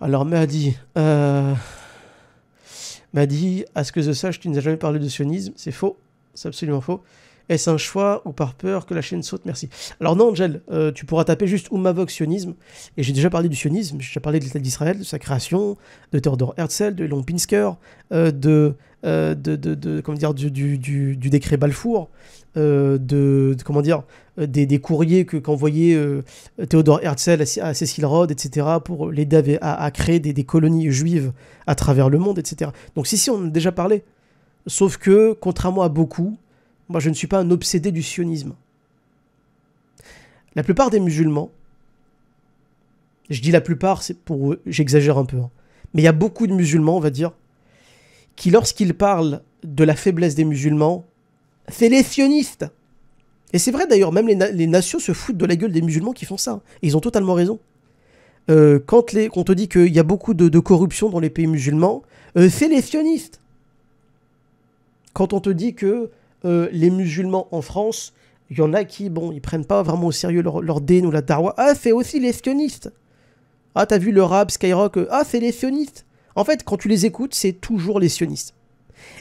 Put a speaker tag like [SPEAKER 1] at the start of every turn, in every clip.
[SPEAKER 1] Alors Mahdi, à ce que je sache, tu n'as jamais parlé de sionisme, c'est faux, c'est absolument faux. Est-ce un choix ou par peur que la chaîne saute? Merci. Alors non, Angel, tu pourras taper juste Oumavox sionisme, et j'ai déjà parlé du sionisme, j'ai déjà parlé de l'État d'Israël, de sa création, de Theodor Herzl, de Elon Pinsker, comment dire, du décret Balfour, comment dire, des courriers qu'envoyait Theodor Herzl à Cecil Rhodes, etc., pour l'aider à créer des colonies juives à travers le monde, etc. Donc si, on en a déjà parlé. Sauf que, contrairement à beaucoup, moi je ne suis pas un obsédé du sionisme. La plupart des musulmans, je dis la plupart, c'est pour eux, j'exagère un peu, hein, mais il y a beaucoup de musulmans, on va dire, qui lorsqu'ils parlent de la faiblesse des musulmans, c'est les sionistes. Et c'est vrai d'ailleurs, même les nations se foutent de la gueule des musulmans qui font ça. Hein. Et ils ont totalement raison. Quand on te dit qu'il y a beaucoup de corruption dans les pays musulmans, c'est les sionistes. Quand on te dit que les musulmans en France, il y en a qui, bon, ils prennent pas vraiment au sérieux leur dîn ou la darwa, ah, c'est aussi les sionistes. Ah, t'as vu le rap, Skyrock, ah, c'est les sionistes. En fait, quand tu les écoutes, c'est toujours les sionistes.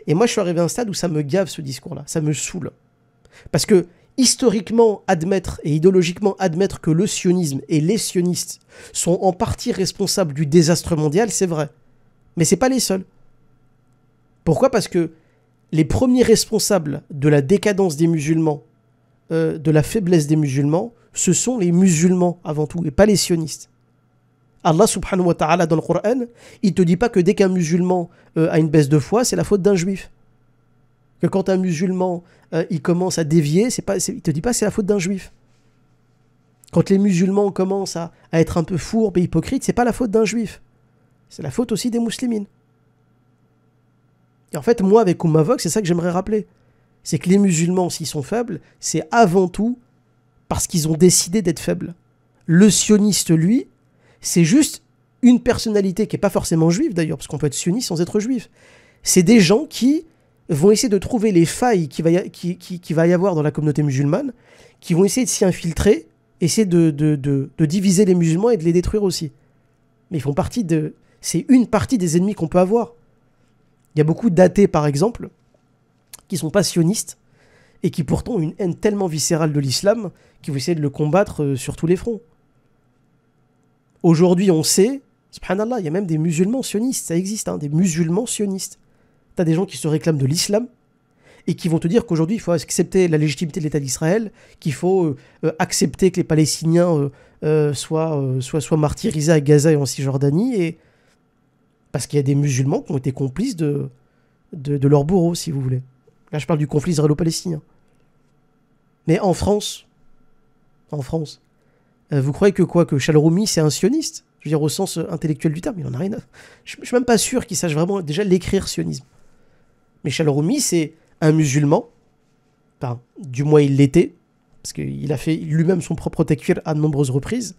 [SPEAKER 1] Et moi, je suis arrivé à un stade où ça me gave ce discours-là, ça me saoule. Parce que, historiquement admettre et idéologiquement admettre que le sionisme et les sionistes sont en partie responsables du désastre mondial, c'est vrai. Mais c'est pas les seuls. Pourquoi ? Parce que les premiers responsables de la décadence des musulmans, de la faiblesse des musulmans, ce sont les musulmans avant tout, et pas les sionistes. Allah subhanahu wa ta'ala dans le Coran, il te dit pas que dès qu'un musulman a une baisse de foi, c'est la faute d'un juif. Que quand un musulman il commence à dévier, il te dit pas c'est la faute d'un juif. Quand les musulmans commencent à être un peu fourbes et hypocrites, c'est pas la faute d'un juif. C'est la faute aussi des musulmans. Et en fait, moi, avec Oumavox, c'est ça que j'aimerais rappeler. C'est que les musulmans, s'ils sont faibles, c'est avant tout parce qu'ils ont décidé d'être faibles. Le sioniste, lui, c'est juste une personnalité qui n'est pas forcément juive, d'ailleurs, parce qu'on peut être sioniste sans être juif. C'est des gens qui vont essayer de trouver les failles qu'il va y avoir dans la communauté musulmane, qui vont essayer de s'y infiltrer, essayer de diviser les musulmans et de les détruire aussi. Mais ils font partie de... C'est une partie des ennemis qu'on peut avoir. Il y a beaucoup d'athées, par exemple, qui sont pas sionistes et qui pourtant ont une haine tellement viscérale de l'islam qu'ils vont essayer de le combattre sur tous les fronts. Aujourd'hui, on sait, subhanallah, il y a même des musulmans sionistes, ça existe, hein, des musulmans sionistes. T'as des gens qui se réclament de l'islam et qui vont te dire qu'aujourd'hui, il faut accepter la légitimité de l'État d'Israël, qu'il faut accepter que les Palestiniens soient martyrisés à Gaza et en Cisjordanie, et parce qu'il y a des musulmans qui ont été complices de leur bourreau, si vous voulez. Là, je parle du conflit israélo-palestinien. Mais en France, vous croyez que Chalaroumi, c'est un sioniste ? Je veux dire, au sens intellectuel du terme, il en a rien à... Je suis même pas sûr qu'il sache vraiment déjà l'écrire sionisme. Mais Chalaroumi, c'est un musulman, enfin, du moins il l'était, parce qu'il a fait lui-même son propre takfir à de nombreuses reprises,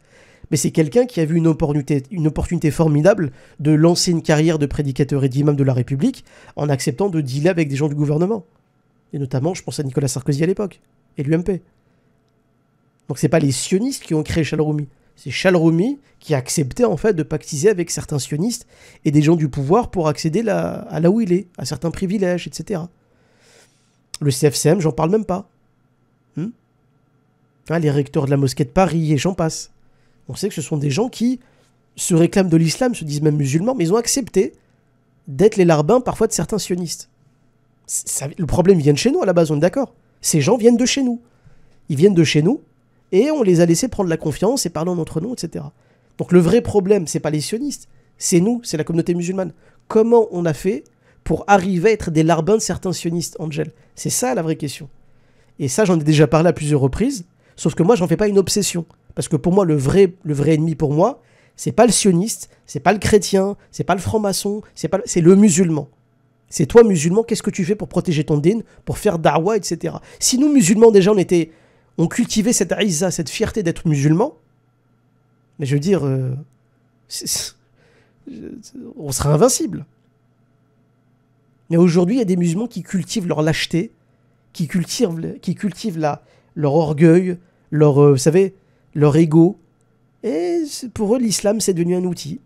[SPEAKER 1] mais c'est quelqu'un qui a vu une opportunité formidable de lancer une carrière de prédicateur et d'imam de la République en acceptant de dealer avec des gens du gouvernement. Et notamment, je pense à Nicolas Sarkozy à l'époque, et l'UMP. Donc c'est pas les sionistes qui ont créé Chalaroumi. C'est Chalaroumi qui a accepté en fait de pactiser avec certains sionistes et des gens du pouvoir pour accéder à là où il est, à certains privilèges, etc. Le CFCM, j'en parle même pas. Les recteurs de la mosquée de Paris et j'en passe. On sait que ce sont des gens qui se réclament de l'islam, se disent même musulmans, mais ils ont accepté d'être les larbins parfois de certains sionistes. Le problème vient de chez nous à la base, on est d'accord. Ces gens viennent de chez nous. Ils viennent de chez nous et on les a laissés prendre la confiance et parler en notre nom, etc. Donc le vrai problème, c'est pas les sionistes, c'est nous, c'est la communauté musulmane. Comment on a fait pour arriver à être des larbins de certains sionistes, Angel ? C'est ça la vraie question. Et ça, j'en ai déjà parlé à plusieurs reprises, sauf que moi, j'en fais pas une obsession. Parce que pour moi, le vrai ennemi pour moi, c'est pas le sioniste, c'est pas le chrétien, c'est pas le franc-maçon, c'est le musulman. C'est toi, musulman, qu'est-ce que tu fais pour protéger ton dîn, pour faire da'wa, etc. Si nous, musulmans, déjà, on cultivait cette aïza, cette fierté d'être musulman, mais je veux dire, on serait invincible. Mais aujourd'hui, il y a des musulmans qui cultivent leur lâcheté, qui cultivent leur orgueil, vous savez, leur ego. Et pour eux, l'islam, c'est devenu un outil.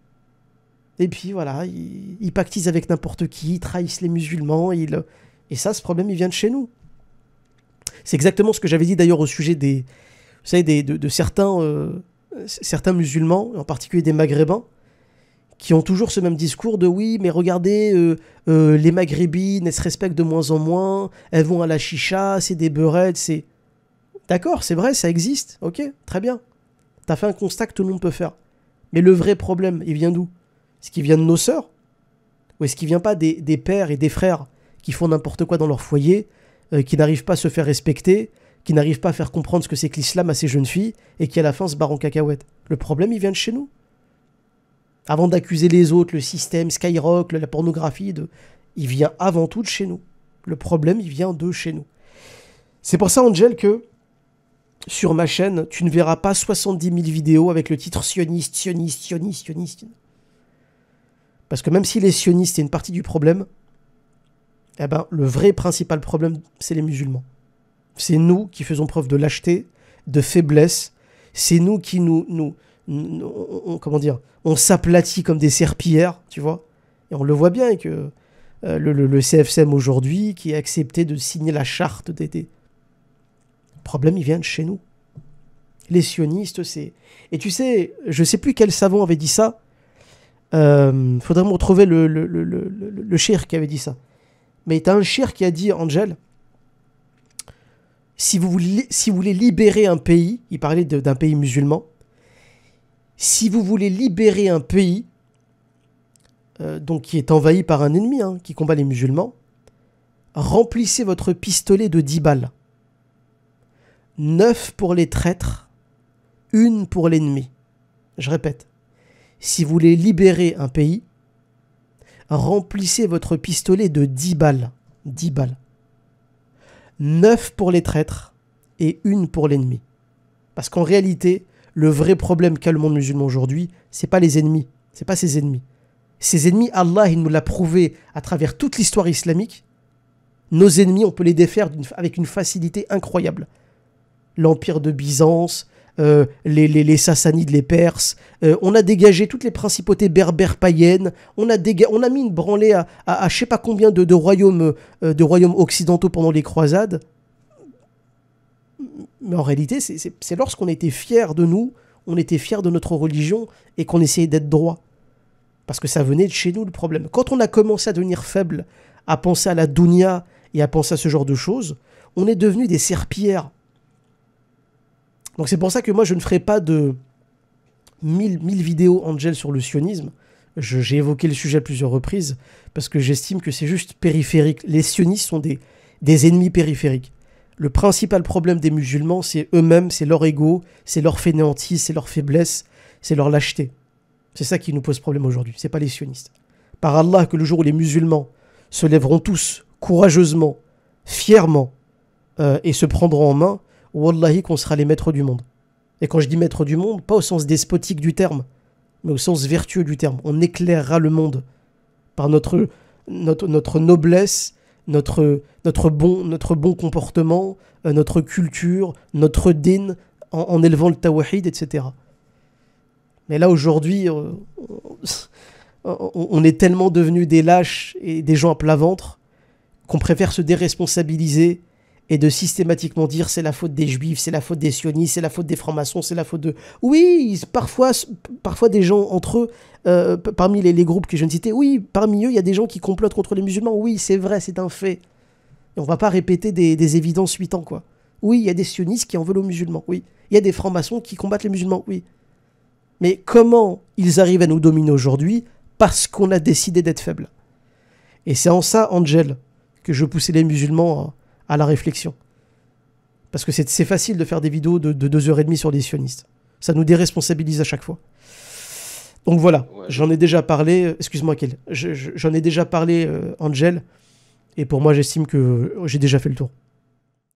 [SPEAKER 1] Et puis voilà, ils pactisent avec n'importe qui, ils trahissent les musulmans. Et ça, ce problème, il vient de chez nous. C'est exactement ce que j'avais dit d'ailleurs au sujet vous savez, de certains musulmans, en particulier des maghrébins, qui ont toujours ce même discours de oui, mais regardez, les maghrébines, elles se respectent de moins en moins, elles vont à la chicha, c'est des beurettes, c'est... D'accord, c'est vrai, ça existe, ok, très bien. T'as fait un constat que tout le monde peut faire. Mais le vrai problème, il vient d'où? Est-ce qu'il vient de nos sœurs? Ou est-ce qu'il vient pas des pères et des frères qui font n'importe quoi dans leur foyer, qui n'arrivent pas à se faire respecter, qui n'arrivent pas à faire comprendre ce que c'est que l'islam à ces jeunes filles, et qui à la fin se barrent en cacahuète? Le problème, il vient de chez nous. Avant d'accuser les autres, le système, Skyrock, la pornographie, il vient avant tout de chez nous. Le problème, il vient de chez nous. C'est pour ça, Angel, que sur ma chaîne, tu ne verras pas 70 000 vidéos avec le titre sioniste, sioniste, sioniste, sioniste. Parce que même si les sionistes est une partie du problème, eh ben, le vrai principal problème, c'est les musulmans. C'est nous qui faisons preuve de lâcheté, de faiblesse. C'est nous qui comment dire, on s'aplatit comme des serpillères, tu vois. Et on le voit bien que le CFCM aujourd'hui, qui a accepté de signer la charte des... Le problème, il vient de chez nous. Les sionistes, c'est... Et tu sais, je sais plus quel savant avait dit ça. Faudrait me retrouver le cheikh qui avait dit ça. Mais t'as un cheikh qui a dit, Angel, si vous voulez libérer un pays, il parlait d'un pays musulman, si vous voulez libérer un pays, donc qui est envahi par un ennemi, qui combat les musulmans, remplissez votre pistolet de 10 balles. 9 pour les traîtres, 1 pour l'ennemi. Je répète, si vous voulez libérer un pays, remplissez votre pistolet de 10 balles. 10 balles. 9 pour les traîtres et 1 pour l'ennemi. Parce qu'en réalité, le vrai problème qu'a le monde musulman aujourd'hui, c'est pas les ennemis, c'est pas ses ennemis. Ses ennemis, Allah, il nous l'a prouvé à travers toute l'histoire islamique. Nos ennemis, on peut les défaire avec une facilité incroyable. L'empire de Byzance, les Sassanides, les Perses, on a dégagé toutes les principautés berbères païennes, on a mis une branlée à je sais pas combien de royaumes occidentaux pendant les croisades. Mais en réalité, c'est lorsqu'on était fiers de nous, on était fiers de notre religion et qu'on essayait d'être droit. Parce que ça venait de chez nous le problème. Quand on a commencé à devenir faible, à penser à la dunya et à penser à ce genre de choses, on est devenu des serpillères. Donc c'est pour ça que moi je ne ferai pas de 1000 vidéos, Angel, sur le sionisme. J'ai évoqué le sujet à plusieurs reprises parce que j'estime que c'est juste périphérique. Les sionistes sont des ennemis périphériques. Le principal problème des musulmans, c'est eux-mêmes, c'est leur ego, c'est leur fainéantise, c'est leur faiblesse, c'est leur lâcheté. C'est ça qui nous pose problème aujourd'hui, c'est pas les sionistes. Par Allah, que le jour où les musulmans se lèveront tous courageusement, fièrement, et se prendront en main, wallahi qu'on sera les maîtres du monde. Et quand je dis maîtres du monde, pas au sens despotique du terme, mais au sens vertueux du terme. On éclairera le monde par notre noblesse, notre bon comportement, notre culture, notre din, en élevant le tawhid, etc. Mais là, aujourd'hui, on est tellement devenus des lâches et des gens à plat ventre qu'on préfère se déresponsabiliser et de systématiquement dire c'est la faute des juifs, c'est la faute des sionistes, c'est la faute des francs-maçons, c'est la faute de... Oui, parfois des gens entre eux, parmi les groupes que je viens de citer, oui, parmi eux, il y a des gens qui complotent contre les musulmans. Oui, c'est vrai, c'est un fait. Et on va pas répéter des évidences 8 ans, quoi. Oui, il y a des sionistes qui en veulent aux musulmans, oui. Il y a des francs-maçons qui combattent les musulmans, oui. Mais comment ils arrivent à nous dominer aujourd'hui? Parce qu'on a décidé d'être faibles. Et c'est en ça, Angel, que je poussais les musulmans à la réflexion. Parce que c'est facile de faire des vidéos de 2h30 sur les sionistes. Ça nous déresponsabilise à chaque fois. Donc voilà, ouais. J'en ai déjà parlé. Excuse-moi, Kel. J'en ai déjà parlé, Angel. Et pour moi, j'estime que j'ai déjà fait le tour.